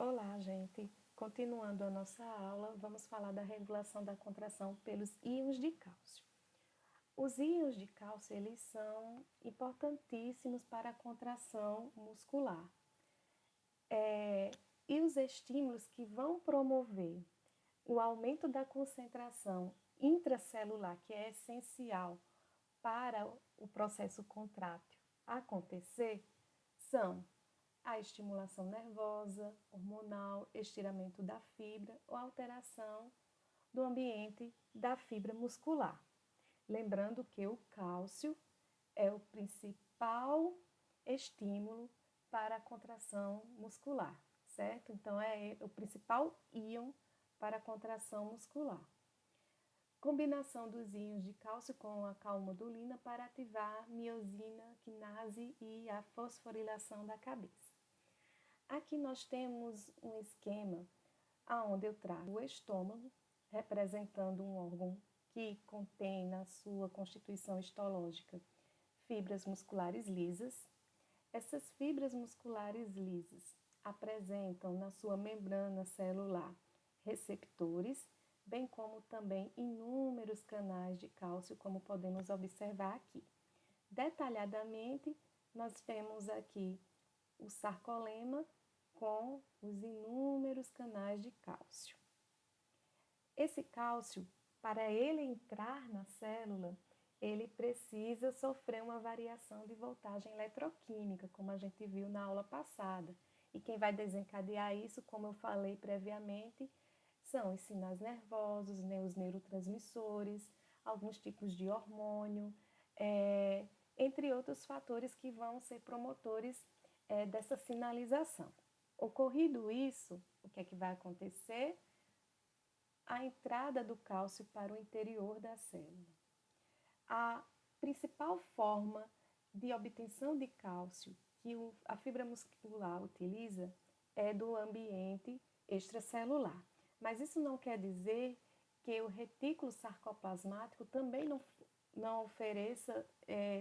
Olá, gente. Continuando a nossa aula, vamos falar da regulação da contração pelos íons de cálcio. Os íons de cálcio, eles são importantíssimos para a contração muscular. E os estímulos que vão promover o aumento da concentração intracelular, que é essencial para o processo contrátil acontecer, são a estimulação nervosa, hormonal, estiramento da fibra ou alteração do ambiente da fibra muscular. Lembrando que o cálcio é o principal estímulo para a contração muscular, certo? Então, é o principal íon para a contração muscular. Combinação dos íons de cálcio com a calmodulina para ativar miosina, quinase e a fosforilação da cabeça. Aqui nós temos um esquema onde eu trago o estômago, representando um órgão que contém na sua constituição histológica fibras musculares lisas. Essas fibras musculares lisas apresentam na sua membrana celular receptores, bem como também inúmeros canais de cálcio, como podemos observar aqui. Detalhadamente, nós temos aqui o sarcolema com os inúmeros canais de cálcio. Esse cálcio, para ele entrar na célula, ele precisa sofrer uma variação de voltagem eletroquímica, como a gente viu na aula passada. E quem vai desencadear isso, como eu falei previamente, são os sinais nervosos, os neurotransmissores, alguns tipos de hormônio, entre outros fatores que vão ser promotores dessa sinalização. Ocorrido isso, o que é que vai acontecer? A entrada do cálcio para o interior da célula. A principal forma de obtenção de cálcio que a fibra muscular utiliza é do ambiente extracelular. Mas isso não quer dizer que o retículo sarcoplasmático também não ofereça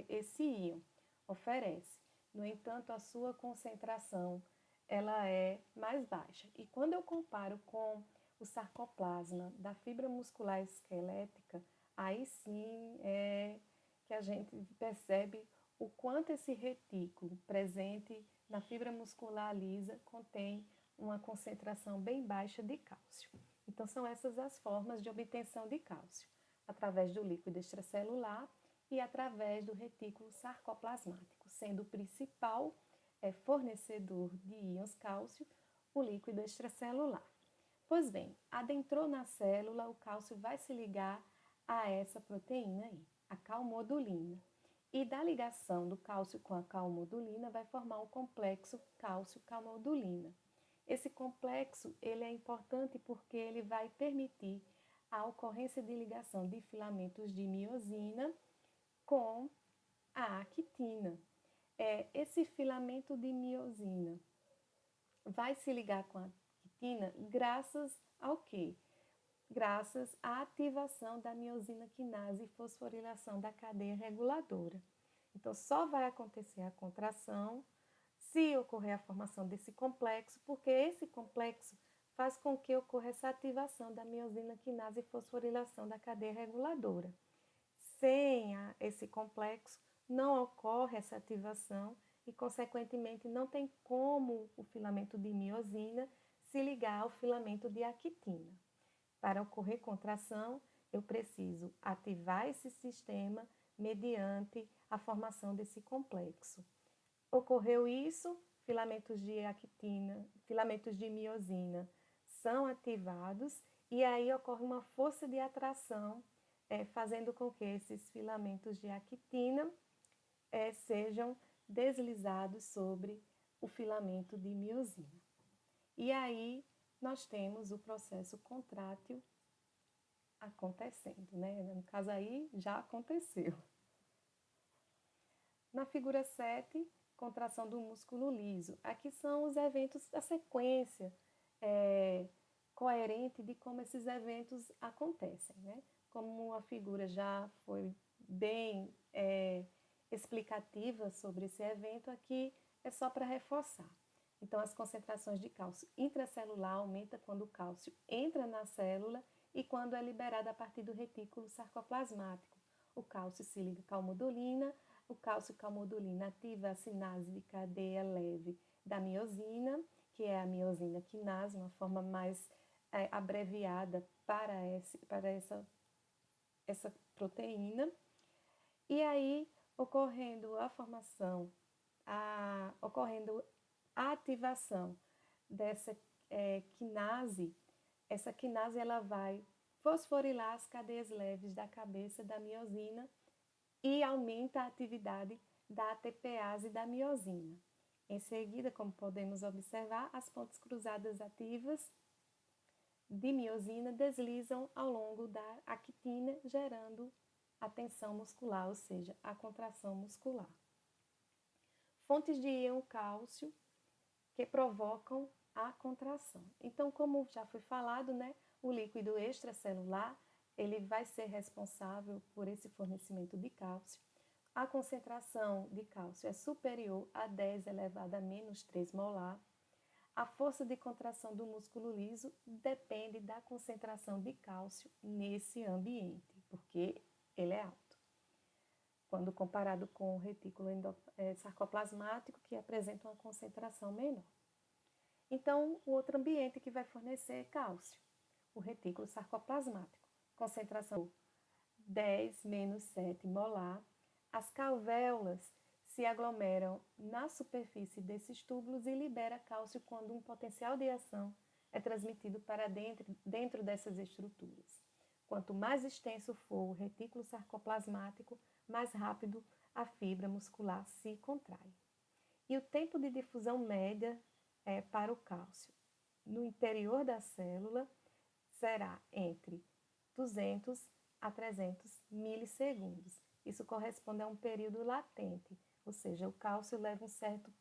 esse íon. Oferece. No entanto, a sua concentração ela é mais baixa. E quando eu comparo com o sarcoplasma da fibra muscular esquelética, aí sim é que a gente percebe o quanto esse retículo presente na fibra muscular lisa contém uma concentração bem baixa de cálcio. Então, são essas as formas de obtenção de cálcio, através do líquido extracelular e através do retículo sarcoplasmático, sendo o principal fornecedor de íons cálcio o líquido extracelular. Pois bem, adentrou na célula, o cálcio vai se ligar a essa proteína aí, a calmodulina. E da ligação do cálcio com a calmodulina vai formar o complexo cálcio-calmodulina. Esse complexo ele é importante porque ele vai permitir a ocorrência de ligação de filamentos de miosina com a actina. Esse filamento de miosina vai se ligar com a actina graças ao quê? Graças à ativação da miosina quinase e fosforilação da cadeia reguladora. Então, só vai acontecer a contração se ocorrer a formação desse complexo, porque esse complexo faz com que ocorra essa ativação da miosina quinase e fosforilação da cadeia reguladora. Sem esse complexo, não ocorre essa ativação e, consequentemente, não tem como o filamento de miosina se ligar ao filamento de actina. Para ocorrer contração, eu preciso ativar esse sistema mediante a formação desse complexo. Ocorreu isso, filamentos de actina, filamentos de miosina são ativados e aí ocorre uma força de atração, fazendo com que esses filamentos de actina sejam deslizados sobre o filamento de miosina. E aí nós temos o processo contrátil acontecendo, né? No caso aí já aconteceu. Na figura 7, contração do músculo liso. Aqui são os eventos, a sequência coerente de como esses eventos acontecem, né? Como a figura já foi bem explicativa sobre esse evento, aqui é só para reforçar. Então, as concentrações de cálcio intracelular aumentam quando o cálcio entra na célula e quando é liberado a partir do retículo sarcoplasmático. O cálcio se liga à calmodulina, o cálcio calmodulina ativa a sinase de cadeia leve da miosina, que é a miosina quinase, uma forma mais abreviada para essa proteína. E aí, ocorrendo a ativação dessa quinase, essa quinase ela vai fosforilar as cadeias leves da cabeça da miosina e aumenta a atividade da ATPase da miosina. Em seguida, como podemos observar, as pontes cruzadas ativas de miosina deslizam ao longo da actina, gerando a tensão muscular, ou seja, a contração muscular. Fontes de íon cálcio que provocam a contração. Então, como já foi falado, né, o líquido extracelular, ele vai ser responsável por esse fornecimento de cálcio. A concentração de cálcio é superior a 10 elevado a menos 3 molar. A força de contração do músculo liso depende da concentração de cálcio nesse ambiente, porque ele é alto, quando comparado com o retículo sarcoplasmático, que apresenta uma concentração menor. Então, o outro ambiente que vai fornecer cálcio, o retículo sarcoplasmático, concentração 10 menos 7 molar. As calvéolas se aglomeram na superfície desses túbulos e libera cálcio quando um potencial de ação é transmitido para dentro dessas estruturas. Quanto mais extenso for o retículo sarcoplasmático, mais rápido a fibra muscular se contrai. E o tempo de difusão média para o cálcio no interior da célula será entre 200 a 300 milissegundos. Isso corresponde a um período latente, ou seja, o cálcio leva um certo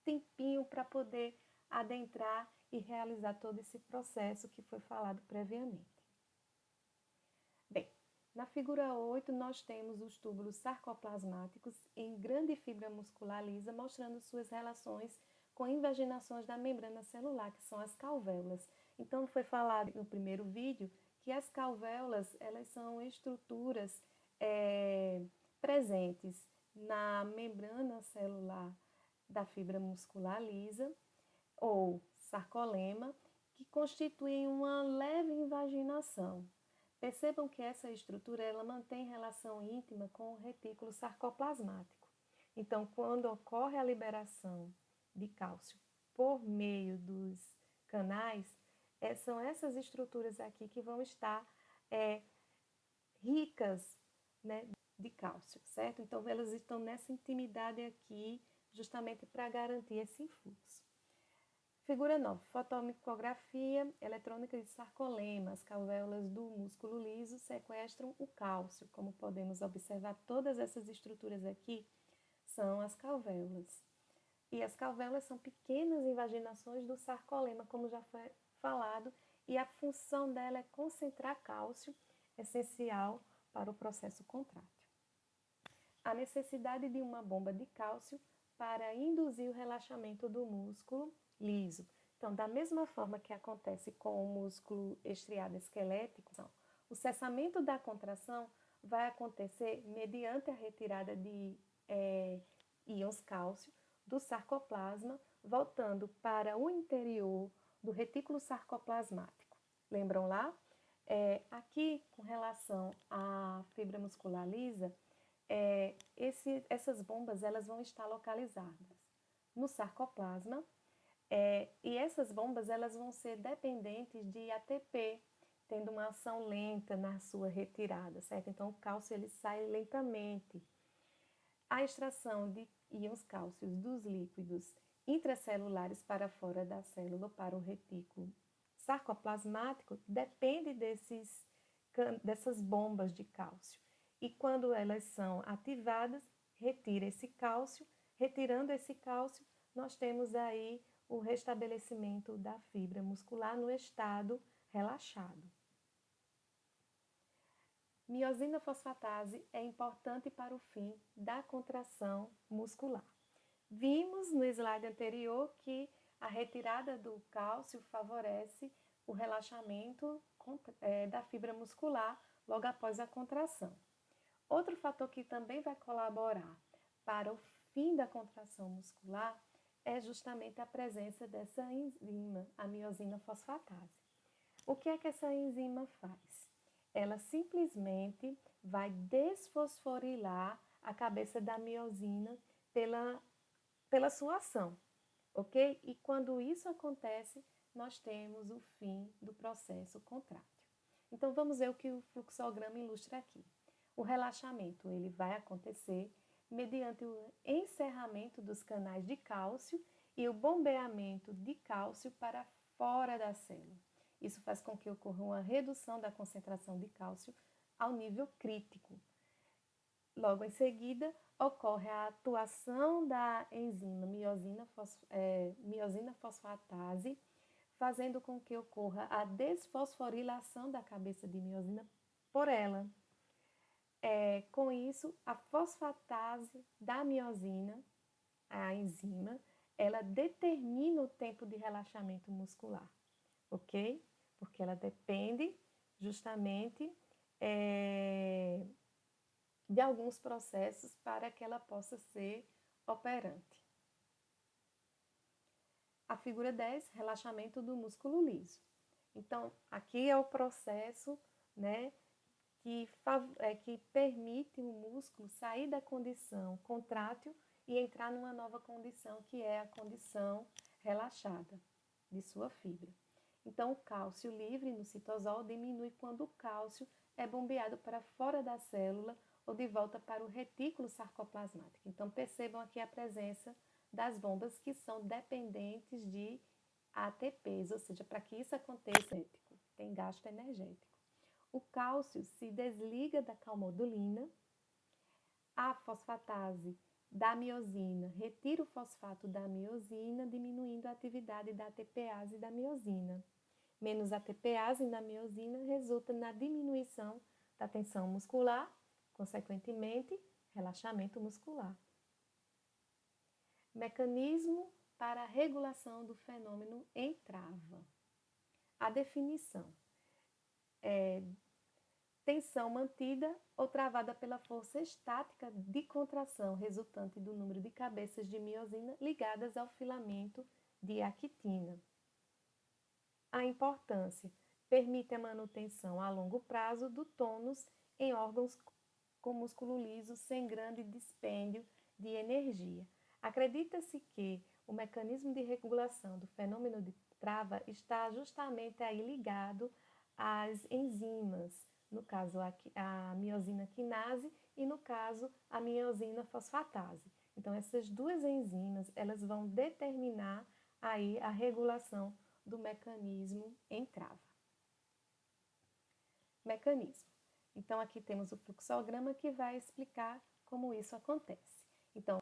tempinho para poder adentrar e realizar todo esse processo que foi falado previamente. Bem, na figura 8, nós temos os túbulos sarcoplasmáticos em grande fibra muscular lisa, mostrando suas relações com invaginações da membrana celular, que são as calvéolas. Então, foi falado no primeiro vídeo que as calvéolas, elas são estruturas presentes na membrana celular da fibra muscular lisa, ou sarcolema, que constituem uma leve invaginação. Percebam que essa estrutura ela mantém relação íntima com o retículo sarcoplasmático. Então, quando ocorre a liberação de cálcio por meio dos canais, são essas estruturas aqui que vão estar ricas, né, de cálcio, certo? Então, elas estão nessa intimidade aqui, justamente para garantir esse influxo. Figura 9. Fotomicografia eletrônica de sarcolema. As calvéolas do músculo liso sequestram o cálcio. Como podemos observar, todas essas estruturas aqui são as calvéolas. E as calvéolas são pequenas invaginações do sarcolema, como já foi falado, e a função dela é concentrar cálcio, essencial para o processo contrátil. A necessidade de uma bomba de cálcio para induzir o relaxamento do músculo liso. Então, da mesma forma que acontece com o músculo estriado esquelético, o cessamento da contração vai acontecer mediante a retirada de íons cálcio do sarcoplasma, voltando para o interior do retículo sarcoplasmático. Lembram lá? Aqui, com relação à fibra muscular lisa, essas bombas elas vão estar localizadas no sarcoplasma, e essas bombas elas vão ser dependentes de ATP, tendo uma ação lenta na sua retirada, certo? Então, o cálcio ele sai lentamente. A extração de íons cálcios dos líquidos intracelulares para fora da célula para o retículo sarcoplasmático depende dessas bombas de cálcio. E quando elas são ativadas, retira esse cálcio. Retirando esse cálcio, nós temos aí o restabelecimento da fibra muscular no estado relaxado. Miosina fosfatase é importante para o fim da contração muscular. Vimos no slide anterior que a retirada do cálcio favorece o relaxamento da fibra muscular logo após a contração. Outro fator que também vai colaborar para o fim da contração muscular é justamente a presença dessa enzima, a miosina fosfatase. O que é que essa enzima faz? Ela simplesmente vai desfosforilar a cabeça da miosina pela sua ação, ok? E quando isso acontece, nós temos o fim do processo contrátil. Então, vamos ver o que o fluxograma ilustra aqui. O relaxamento ele vai acontecer mediante o encerramento dos canais de cálcio e o bombeamento de cálcio para fora da célula. Isso faz com que ocorra uma redução da concentração de cálcio ao nível crítico. Logo em seguida, ocorre a atuação da enzima miosina fosfatase, fazendo com que ocorra a desfosforilação da cabeça de miosina por ela. Com isso, a fosfatase da miosina, a enzima, ela determina o tempo de relaxamento muscular, ok? Porque ela depende justamente de alguns processos para que ela possa ser operante. A figura 10, relaxamento do músculo liso. Então, aqui é o processo, né, que permite o músculo sair da condição contrátil e entrar numa nova condição, que é a condição relaxada de sua fibra. Então, o cálcio livre no citosol diminui quando o cálcio é bombeado para fora da célula ou de volta para o retículo sarcoplasmático. Então, percebam aqui a presença das bombas que são dependentes de ATPs, ou seja, para que isso aconteça, tem gasto energético. O cálcio se desliga da calmodulina, a fosfatase da miosina retira o fosfato da miosina, diminuindo a atividade da ATPase da miosina. Menos ATPase na miosina resulta na diminuição da tensão muscular, consequentemente, relaxamento muscular. Mecanismo para a regulação do fenômeno em trava. A definição é tensão mantida ou travada pela força estática de contração resultante do número de cabeças de miosina ligadas ao filamento de actina. A importância permite a manutenção a longo prazo do tônus em órgãos com músculo liso sem grande dispêndio de energia. Acredita-se que o mecanismo de regulação do fenômeno de trava está justamente aí ligado às enzimas, no caso a miosina quinase e no caso a miosina fosfatase. Então essas duas enzimas, elas vão determinar aí a regulação do mecanismo em trava. Mecanismo. Então aqui temos o fluxograma que vai explicar como isso acontece. Então,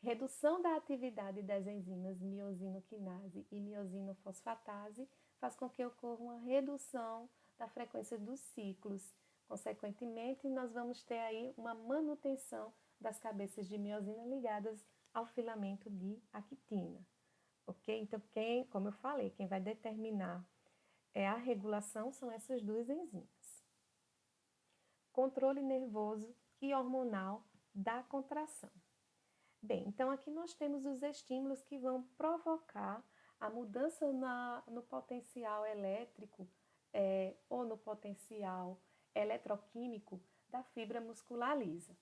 redução da atividade das enzimas miosinoquinase e miosinofosfatase faz com que ocorra uma redução da frequência dos ciclos. Consequentemente, nós vamos ter aí uma manutenção das cabeças de miosina ligadas ao filamento de actina. Ok? Então, como eu falei, quem vai determinar a regulação são essas duas enzimas. Controle nervoso e hormonal da contração. Bem, então aqui nós temos os estímulos que vão provocar a mudança no potencial elétrico ou no potencial eletroquímico da fibra muscular lisa.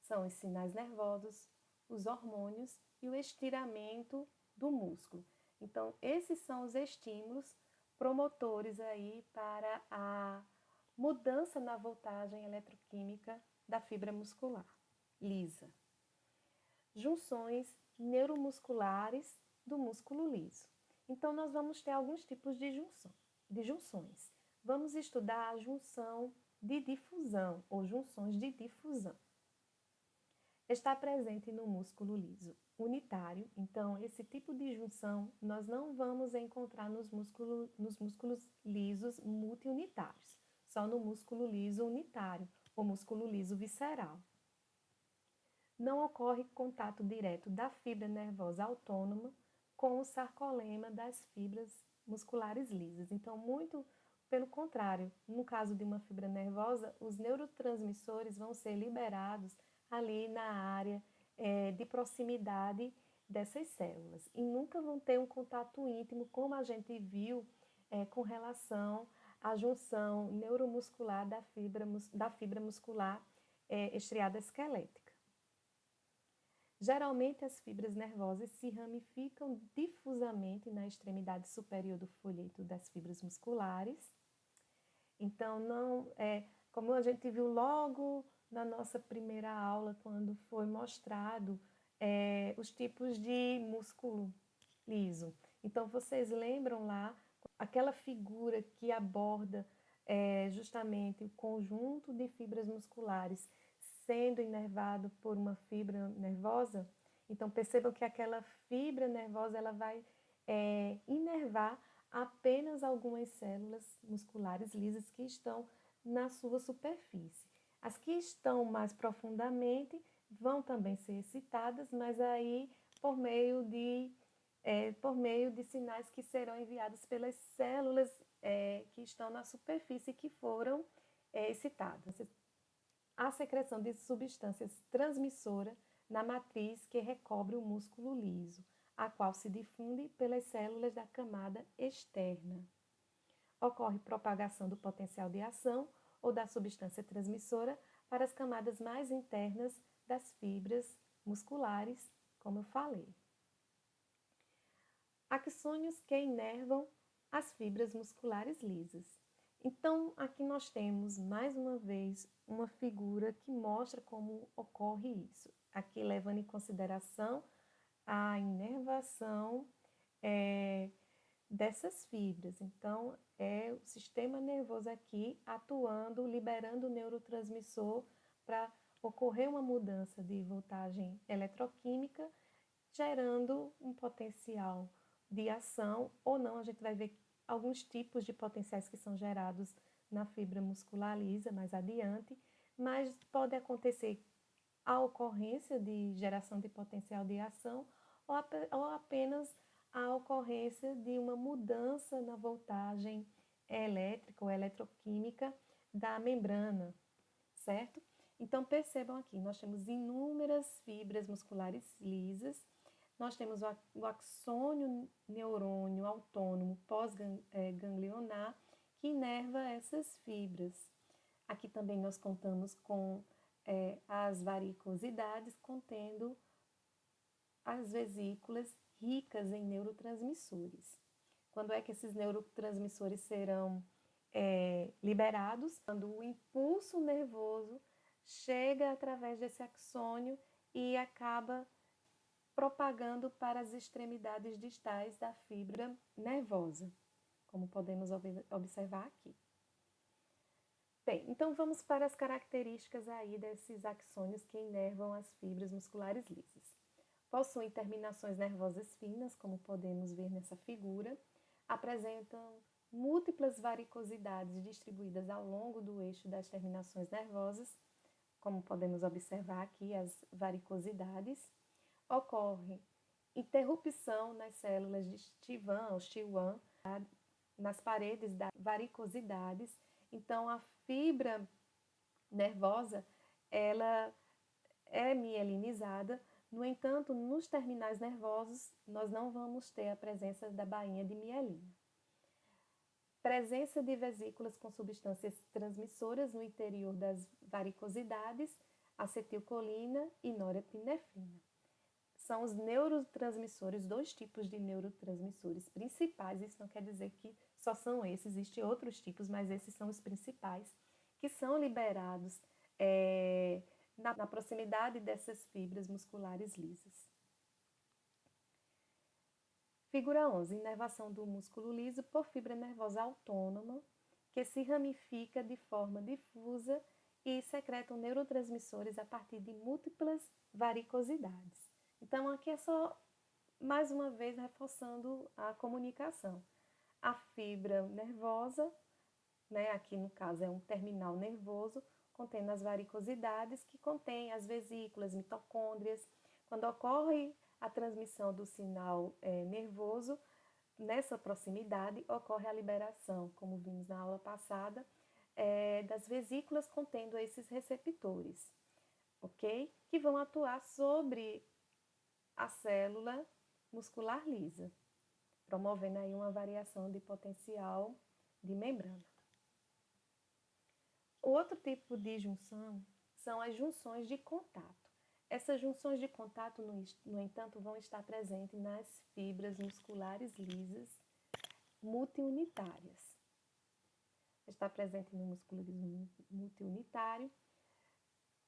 São os sinais nervosos, os hormônios e o estiramento do músculo. Então, esses são os estímulos promotores aí para a mudança na voltagem eletroquímica da fibra muscular lisa. Junções neuromusculares do músculo liso. Então, nós vamos ter alguns tipos de junções. Vamos estudar a junção de difusão ou junções de difusão. Está presente no músculo liso unitário, então esse tipo de junção nós não vamos encontrar nos músculos lisos multiunitários, só no músculo liso unitário, ou músculo liso visceral. Não ocorre contato direto da fibra nervosa autônoma com o sarcolema das fibras musculares lisas. Então, muito pelo contrário, no caso de uma fibra nervosa, os neurotransmissores vão ser liberados ali na área de proximidade dessas células e nunca vão ter um contato íntimo, como a gente viu com relação à junção neuromuscular da fibra muscular estriada esquelética. Geralmente, as fibras nervosas se ramificam difusamente na extremidade superior do folheto das fibras musculares. Então, não como a gente viu logo na nossa primeira aula, quando foi mostrado os tipos de músculo liso. Então, vocês lembram lá aquela figura que aborda justamente o conjunto de fibras musculares sendo inervado por uma fibra nervosa? Então, percebam que aquela fibra nervosa ela vai inervar apenas algumas células musculares lisas que estão na sua superfície. As que estão mais profundamente vão também ser excitadas, mas aí por meio de sinais que serão enviados pelas células que estão na superfície que foram excitadas. A secreção de substâncias transmissoras na matriz que recobre o músculo liso, a qual se difunde pelas células da camada externa. Ocorre propagação do potencial de ação ou da substância transmissora para as camadas mais internas das fibras musculares, como eu falei. Axônios que inervam as fibras musculares lisas. Então, aqui nós temos, mais uma vez, uma figura que mostra como ocorre isso. Aqui levando em consideração a inervação dessas fibras. Então, é o sistema nervoso aqui atuando, liberando o neurotransmissor para ocorrer uma mudança de voltagem eletroquímica, gerando um potencial de ação ou não. A gente vai ver alguns tipos de potenciais que são gerados na fibra muscular lisa mais adiante, mas pode acontecer a ocorrência de geração de potencial de ação ou apenas a ocorrência de uma mudança na voltagem elétrica ou eletroquímica da membrana, certo? Então, percebam aqui, nós temos inúmeras fibras musculares lisas, nós temos o axônio neurônio autônomo pós-ganglionar, que inerva essas fibras. Aqui também nós contamos com as varicosidades, contendo as vesículas ricas em neurotransmissores. Quando é que esses neurotransmissores serão liberados? Quando o impulso nervoso chega através desse axônio e acaba propagando para as extremidades distais da fibra nervosa, como podemos observar aqui. Bem, então vamos para as características aí desses axônios que inervam as fibras musculares lisas. Possuem terminações nervosas finas, como podemos ver nessa figura, apresentam múltiplas varicosidades distribuídas ao longo do eixo das terminações nervosas, como podemos observar aqui as varicosidades. Ocorre interrupção nas células de Schwann, nas paredes das varicosidades. Então, a fibra nervosa, ela é mielinizada. No entanto, nos terminais nervosos, nós não vamos ter a presença da bainha de mielina. Presença de vesículas com substâncias transmissoras no interior das varicosidades, acetilcolina e norepinefrina. São os neurotransmissores, dois tipos de neurotransmissores principais. Isso não quer dizer que só são esses, existem outros tipos, mas esses são os principais, que são liberados na proximidade dessas fibras musculares lisas. Figura 11. Inervação do músculo liso por fibra nervosa autônoma, que se ramifica de forma difusa e secretam neurotransmissores a partir de múltiplas varicosidades. Então, aqui é só, mais uma vez, reforçando a comunicação. A fibra nervosa, aqui no caso é um terminal nervoso, contendo as varicosidades, que contém as vesículas, mitocôndrias. Quando ocorre a transmissão do sinal nervoso. Nessa proximidade ocorre a liberação, como vimos na aula passada, das vesículas contendo esses receptores, ok? Que vão atuar sobre a célula muscular lisa, promovendo aí uma variação de potencial de membrana. Outro tipo de junção são as junções de contato. Essas junções de contato, no entanto, vão estar presentes nas fibras musculares lisas multiunitárias. Está presente no músculo multiunitário,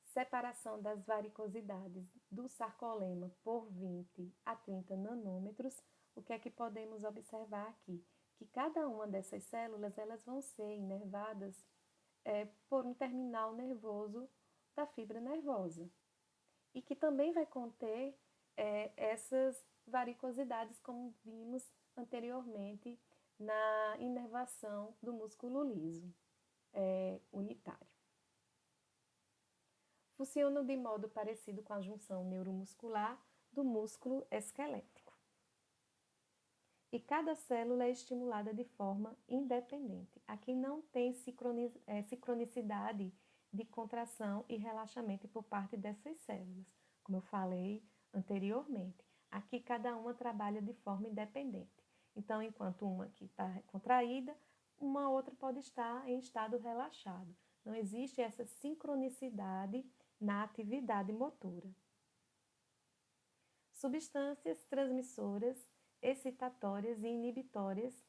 separação das varicosidades do sarcolema por 20 a 30 nanômetros. O que é que podemos observar aqui? Que cada uma dessas células elas vão ser inervadas por um terminal nervoso da fibra nervosa e que também vai conter essas varicosidades, como vimos anteriormente na inervação do músculo liso unitário. Funcionam de modo parecido com a junção neuromuscular do músculo esquelético. E cada célula é estimulada de forma independente. Aqui não tem sincronicidade de contração e relaxamento por parte dessas células, como eu falei anteriormente. Aqui cada uma trabalha de forma independente. Então, enquanto uma aqui está contraída, uma outra pode estar em estado relaxado. Não existe essa sincronicidade na atividade motora. Substâncias transmissoras, excitatórias e inibitórias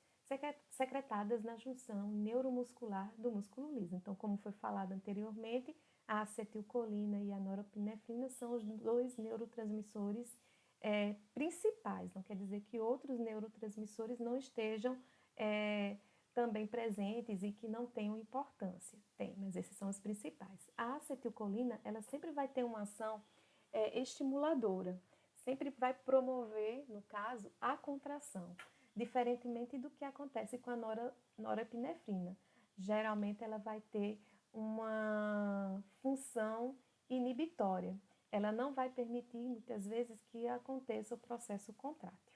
secretadas na junção neuromuscular do músculo liso. Então, como foi falado anteriormente, a acetilcolina e a norepinefrina são os dois neurotransmissores principais. Não quer dizer que outros neurotransmissores não estejam também presentes e que não tenham importância. Tem, mas esses são os principais. A acetilcolina, ela sempre vai ter uma ação estimuladora, sempre vai promover, no caso, a contração, diferentemente do que acontece com a norepinefrina. Geralmente, ela vai ter uma função inibitória. Ela não vai permitir, muitas vezes, que aconteça o processo contrátil.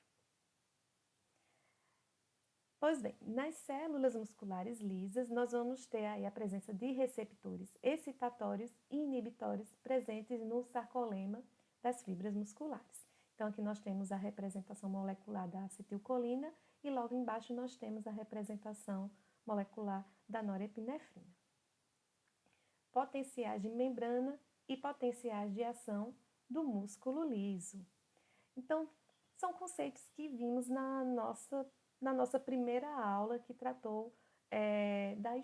Pois bem, nas células musculares lisas, nós vamos ter aí a presença de receptores excitatórios e inibitórios presentes no sarcolema das fibras musculares. Então, aqui nós temos a representação molecular da acetilcolina e logo embaixo nós temos a representação molecular da norepinefrina. Potenciais de membrana e potenciais de ação do músculo liso. Então, são conceitos que vimos na nossa primeira aula, que tratou da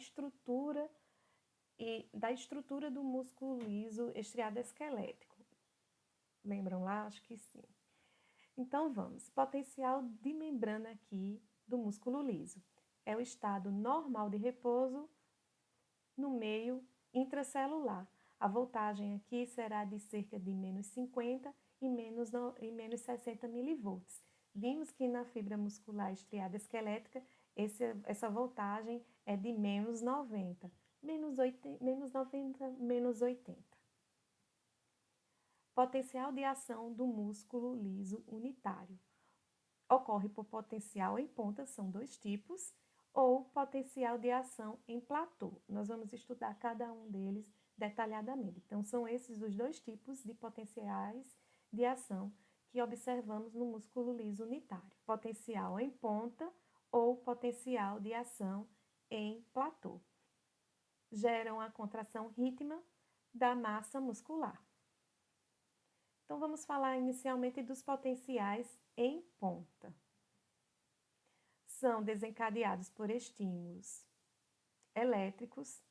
estrutura do músculo liso estriado esquelético. Lembram lá? Acho que sim. Então, vamos. Potencial de membrana aqui do músculo liso. É o estado normal de repouso no meio intracelular. A voltagem aqui será de cerca de menos 50 e menos 60 milivolts. Vimos que na fibra muscular estriada esquelética, essa voltagem é de menos 90, menos 90, menos 80. Potencial de ação do músculo liso unitário. Ocorre por potencial em ponta, são dois tipos, ou potencial de ação em platô. Nós vamos estudar cada um deles detalhadamente. Então, são esses os dois tipos de potenciais de ação que observamos no músculo liso unitário. Potencial em ponta ou potencial de ação em platô. Geram a contração rítmica da massa muscular. Então, vamos falar inicialmente dos potenciais em ponta. São desencadeados por estímulos elétricos,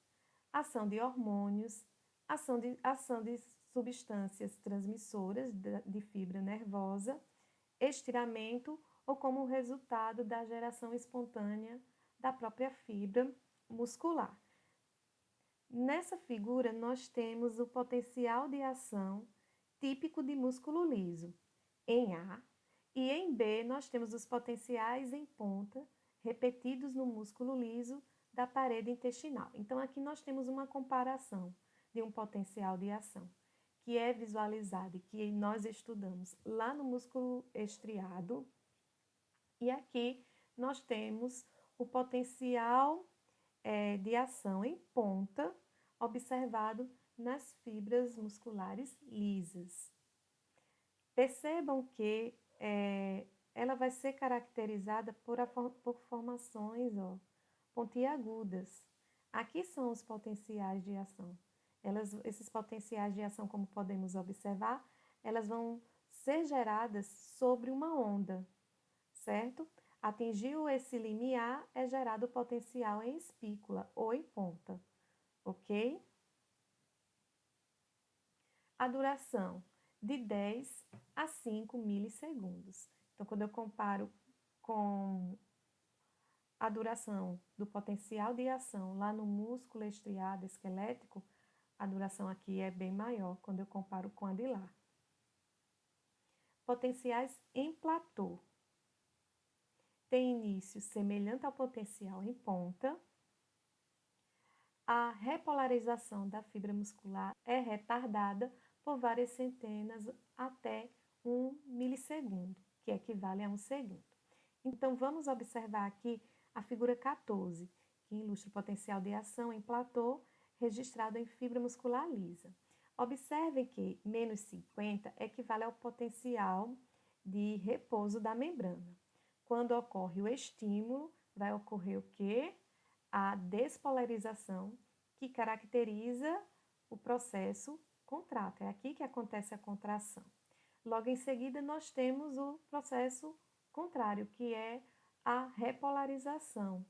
ação de hormônios, ação de substâncias transmissoras de fibra nervosa, estiramento ou como resultado da geração espontânea da própria fibra muscular. Nessa figura, nós temos o potencial de ação típico de músculo liso, em A, e em B nós temos os potenciais em ponta, repetidos no músculo liso da parede intestinal. Então, aqui nós temos uma comparação de um potencial de ação que é visualizado e que nós estudamos lá no músculo estriado. E aqui nós temos o potencial de ação em ponta observado nas fibras musculares lisas. Percebam que ela vai ser caracterizada por formações pontiagudas. Aqui são os potenciais de ação. Esses potenciais de ação, como podemos observar, elas vão ser geradas sobre uma onda, certo? Atingiu esse limiar, é gerado o potencial em espícula ou em ponta, ok? A duração de 10 a 5 milissegundos. Então, quando eu comparo com a duração do potencial de ação lá no músculo estriado esquelético, a duração aqui é bem maior quando eu comparo com a de lá. Potenciais em platô. Tem início semelhante ao potencial em ponta. A repolarização da fibra muscular é retardada por várias centenas até 1 milissegundo, que equivale a 1 segundo. Então, vamos observar aqui a figura 14, que ilustra o potencial de ação em platô registrado em fibra muscular lisa. Observem que menos 50 equivale ao potencial de repouso da membrana. Quando ocorre o estímulo, vai ocorrer o quê? A despolarização, que caracteriza o processo contrátil. É aqui que acontece a contração. Logo em seguida, nós temos o processo contrário, que é a repolarização.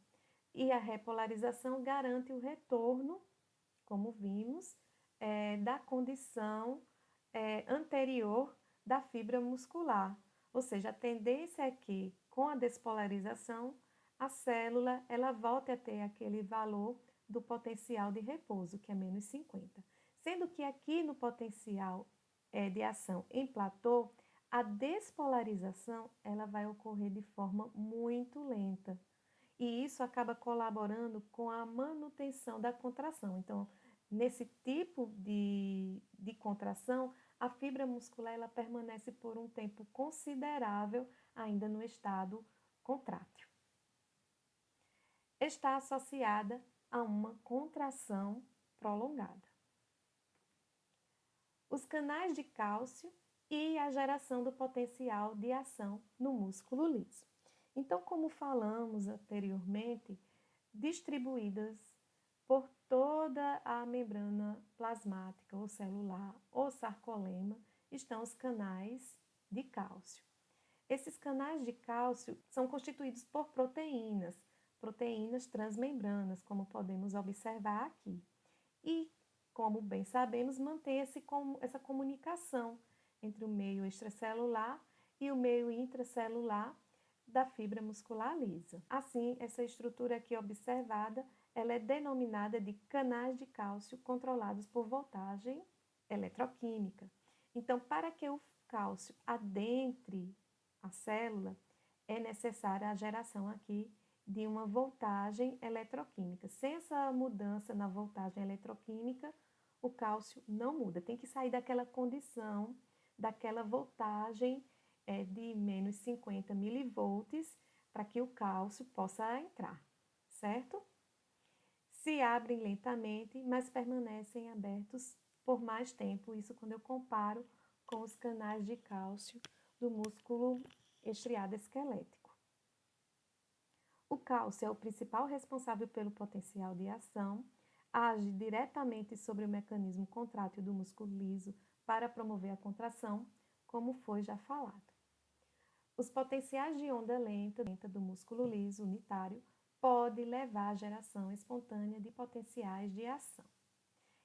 E a repolarização garante o retorno, como vimos, da condição anterior da fibra muscular. Ou seja, a tendência é que, com a despolarização, a célula ela volte a ter aquele valor do potencial de repouso, que é menos 50. Sendo que aqui no potencial de ação em platô, a despolarização ela vai ocorrer de forma muito lenta. E isso acaba colaborando com a manutenção da contração. Então, nesse tipo de contração, a fibra muscular ela permanece por um tempo considerável ainda no estado contrátil. Está associada a uma contração prolongada. Os canais de cálcio e a geração do potencial de ação no músculo liso. Então, como falamos anteriormente, distribuídas por toda a membrana plasmática ou celular ou sarcolema estão os canais de cálcio. Esses canais de cálcio são constituídos por proteínas transmembranas, como podemos observar aqui. E, como bem sabemos, mantém essa comunicação entre o meio extracelular e o meio intracelular da fibra muscular lisa. Assim, essa estrutura aqui observada, ela é denominada de canais de cálcio controlados por voltagem eletroquímica. Então, para que o cálcio adentre a célula, é necessária a geração aqui de uma voltagem eletroquímica. Sem essa mudança na voltagem eletroquímica, o cálcio não muda. Tem que sair daquela condição, daquela voltagem de menos 50 milivolts para que o cálcio possa entrar, certo? Se abrem lentamente, mas permanecem abertos por mais tempo. Isso quando eu comparo com os canais de cálcio do músculo estriado esquelético. O cálcio é o principal responsável pelo potencial de ação, age diretamente sobre o mecanismo contrátil do músculo liso para promover a contração, como foi já falado. Os potenciais de onda lenta do músculo liso unitário pode levar à geração espontânea de potenciais de ação.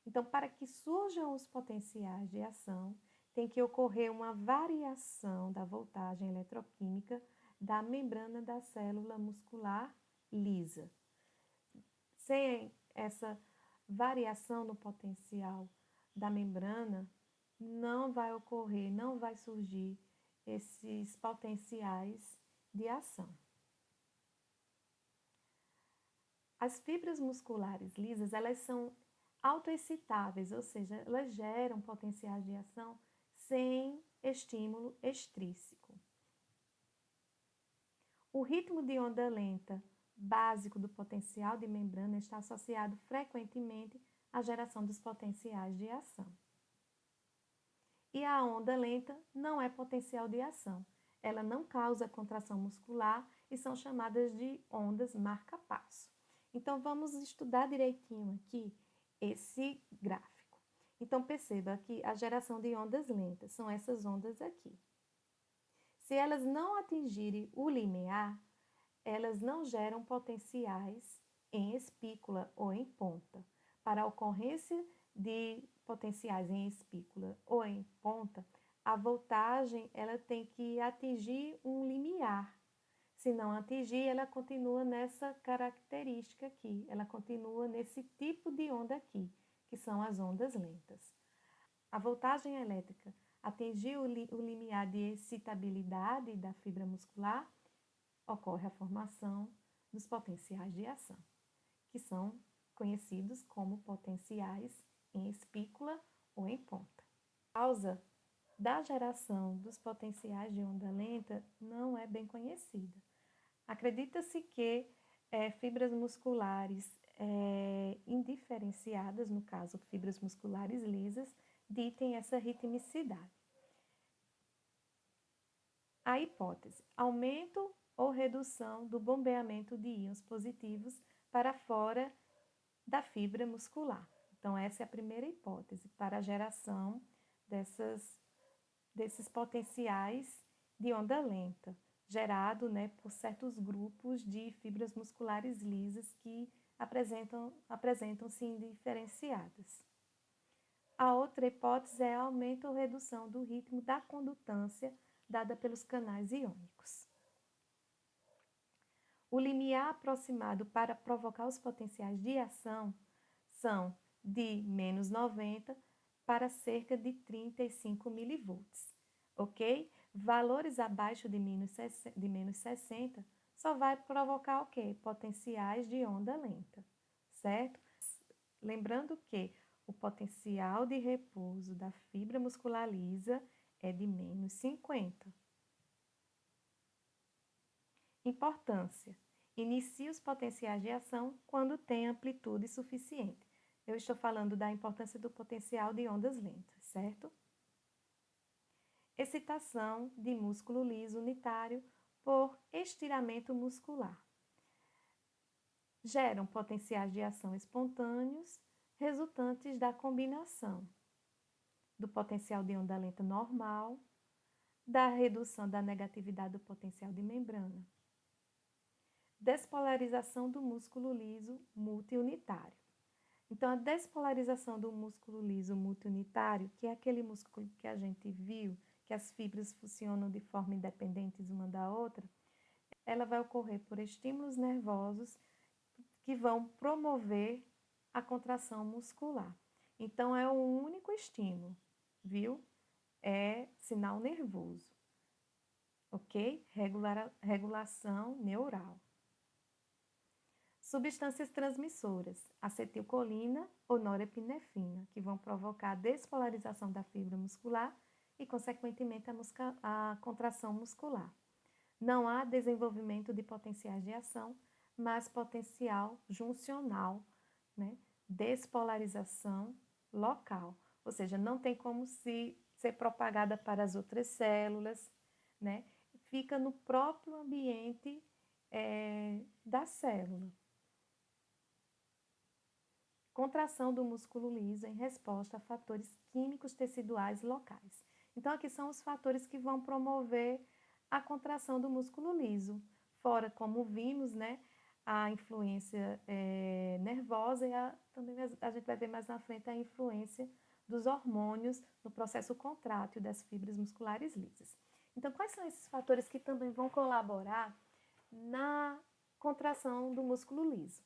Então, para que surjam os potenciais de ação, tem que ocorrer uma variação da voltagem eletroquímica da membrana da célula muscular lisa. Sem essa variação no potencial da membrana, não vai ocorrer, não vai surgir esses potenciais de ação. As fibras musculares lisas, elas são autoexcitáveis, ou seja, elas geram potenciais de ação sem estímulo extrínseco. O ritmo de onda lenta básico do potencial de membrana está associado frequentemente à geração dos potenciais de ação. E a onda lenta não é potencial de ação. Ela não causa contração muscular e são chamadas de ondas marca-passo. Então, vamos estudar direitinho aqui esse gráfico. Então, perceba que a geração de ondas lentas são essas ondas aqui. Se elas não atingirem o limiar, elas não geram potenciais em espícula ou em ponta. Para a ocorrência de potenciais em espícula ou em ponta, a voltagem ela tem que atingir um limiar. Se não atingir, ela continua nessa característica aqui, ela continua nesse tipo de onda aqui, que são as ondas lentas. A voltagem elétrica atingiu o limiar de excitabilidade da fibra muscular, ocorre a formação dos potenciais de ação, que são conhecidos como potenciais em espícula ou em ponta. A causa da geração dos potenciais de onda lenta não é bem conhecida. Acredita-se que fibras musculares indiferenciadas, no caso fibras musculares lisas, ditem essa ritmicidade. A hipótese: aumento ou redução do bombeamento de íons positivos para fora da fibra muscular. Então, essa é a primeira hipótese para a geração desses potenciais de onda lenta, gerado, né, por certos grupos de fibras musculares lisas que apresentam-se indiferenciadas. A outra hipótese é aumento ou redução do ritmo da condutância dada pelos canais iônicos. O limiar aproximado para provocar os potenciais de ação são de menos 90 para cerca de 35 milivolts, ok? Valores abaixo de menos 60 só vai provocar o quê? Potenciais de onda lenta, certo? Lembrando que o potencial de repouso da fibra muscular lisa é de menos 50. Importância: inicie os potenciais de ação quando tem amplitude suficiente. Eu estou falando da importância do potencial de ondas lentas, certo? Excitação de músculo liso unitário por estiramento muscular. Geram potenciais de ação espontâneos resultantes da combinação do potencial de onda lenta normal, da redução da negatividade do potencial de membrana. Despolarização do músculo liso multiunitário. Então, a despolarização do músculo liso multiunitário, que é aquele músculo que a gente viu, que as fibras funcionam de forma independentes uma da outra, ela vai ocorrer por estímulos nervosos que vão promover a contração muscular. Então, é um único estímulo, viu? É sinal nervoso, ok? Regulação neural. Substâncias transmissoras, acetilcolina ou norepinefrina, que vão provocar a despolarização da fibra muscular e, consequentemente, a contração muscular. Não há desenvolvimento de potenciais de ação, mas potencial juncional, né? Despolarização local, ou seja, não tem como ser propagada para as outras células, né? Fica no próprio ambiente da célula. Contração do músculo liso em resposta a fatores químicos teciduais locais. Então, aqui são os fatores que vão promover a contração do músculo liso. Fora, como vimos, né, a influência nervosa e também a gente vai ver mais na frente a influência dos hormônios no processo contrátil das fibras musculares lisas. Então, quais são esses fatores que também vão colaborar na contração do músculo liso?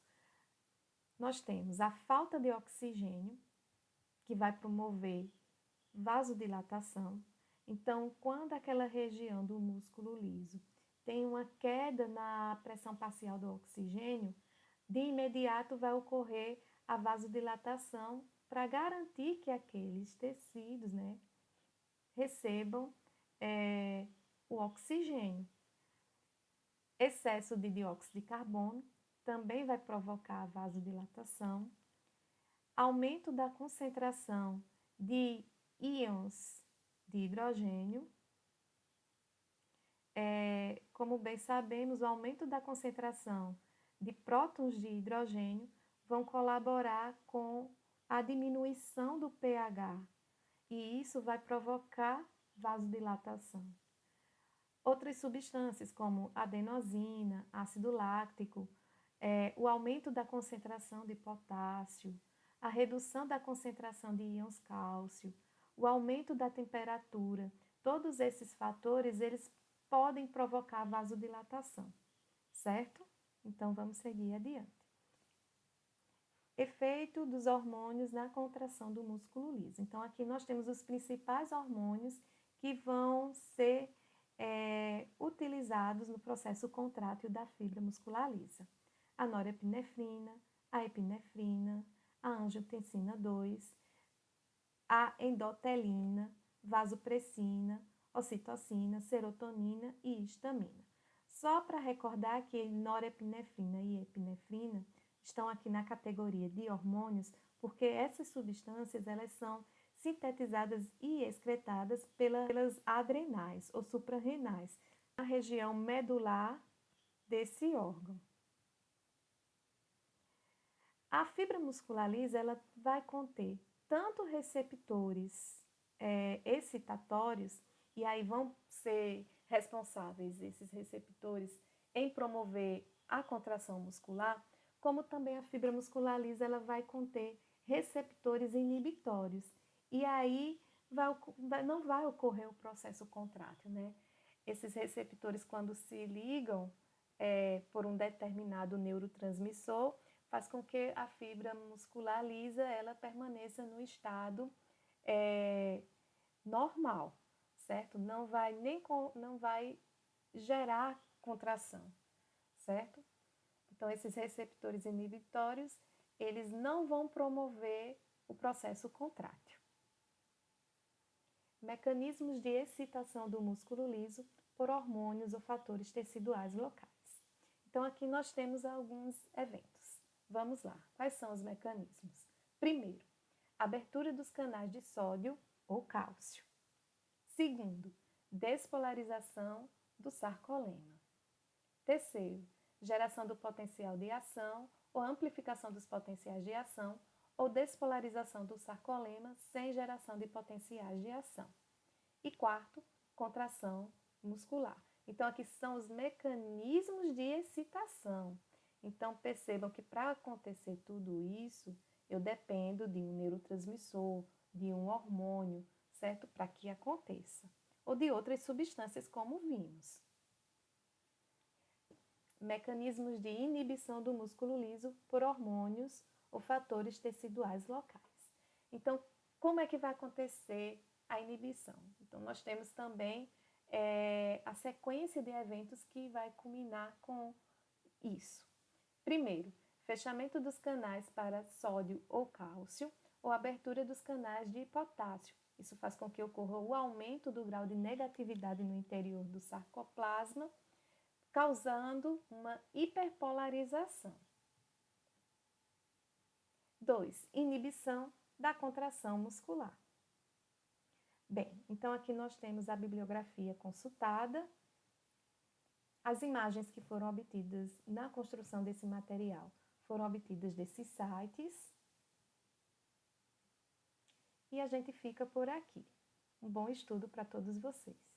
Nós temos a falta de oxigênio, que vai promover vasodilatação. Então, quando aquela região do músculo liso tem uma queda na pressão parcial do oxigênio, de imediato vai ocorrer a vasodilatação para garantir que aqueles tecidos, né, recebam o oxigênio. Excesso de dióxido de carbono também vai provocar a vasodilatação. Aumento da concentração de íons de hidrogênio. Como bem sabemos, o aumento da concentração de prótons de hidrogênio vão colaborar com a diminuição do pH, e isso vai provocar vasodilatação. Outras substâncias, como adenosina, ácido láctico, o aumento da concentração de potássio, a redução da concentração de íons cálcio, o aumento da temperatura, todos esses fatores, eles podem provocar vasodilatação, certo? Então, vamos seguir adiante. Efeito dos hormônios na contração do músculo liso. Então, aqui nós temos os principais hormônios que vão ser utilizados no processo contrátil da fibra muscular lisa. A norepinefrina, a epinefrina, a angiotensina 2, a endotelina, vasopressina, ocitocina, serotonina e histamina. Só para recordar que norepinefrina e epinefrina estão aqui na categoria de hormônios, porque essas substâncias elas são sintetizadas e excretadas pelas adrenais ou suprarrenais, na região medular desse órgão. A fibra muscular lisa ela vai conter tanto receptores excitatórios, e aí vão ser responsáveis esses receptores em promover a contração muscular, como também a fibra muscular lisa ela vai conter receptores inibitórios. E aí não vai ocorrer o processo contrátil, né? Esses receptores, quando se ligam por um determinado neurotransmissor, faz com que a fibra muscular lisa ela permaneça no estado normal, certo? Não vai gerar contração, certo? Então, esses receptores inibitórios, eles não vão promover o processo contrátil. Mecanismos de excitação do músculo liso por hormônios ou fatores teciduais locais. Então, aqui nós temos alguns eventos. Vamos lá. Quais são os mecanismos? Primeiro, abertura dos canais de sódio ou cálcio. Segundo, despolarização do sarcolema. Terceiro, geração do potencial de ação ou amplificação dos potenciais de ação ou despolarização do sarcolema sem geração de potenciais de ação. E quarto, contração muscular. Então, aqui são os mecanismos de excitação. Então, percebam que para acontecer tudo isso, eu dependo de um neurotransmissor, de um hormônio, certo? Para que aconteça. Ou de outras substâncias, como vimos. Mecanismos de inibição do músculo liso por hormônios ou fatores teciduais locais. Então, como é que vai acontecer a inibição? Então, nós temos também a sequência de eventos que vai culminar com isso. Primeiro, fechamento dos canais para sódio ou cálcio ou abertura dos canais de potássio. Isso faz com que ocorra o aumento do grau de negatividade no interior do sarcoplasma, causando uma hiperpolarização. 2. Inibição da contração muscular. Bem, então aqui nós temos a bibliografia consultada, as imagens que foram obtidas na construção desse material foram obtidas desses sites. E a gente fica por aqui. Um bom estudo para todos vocês.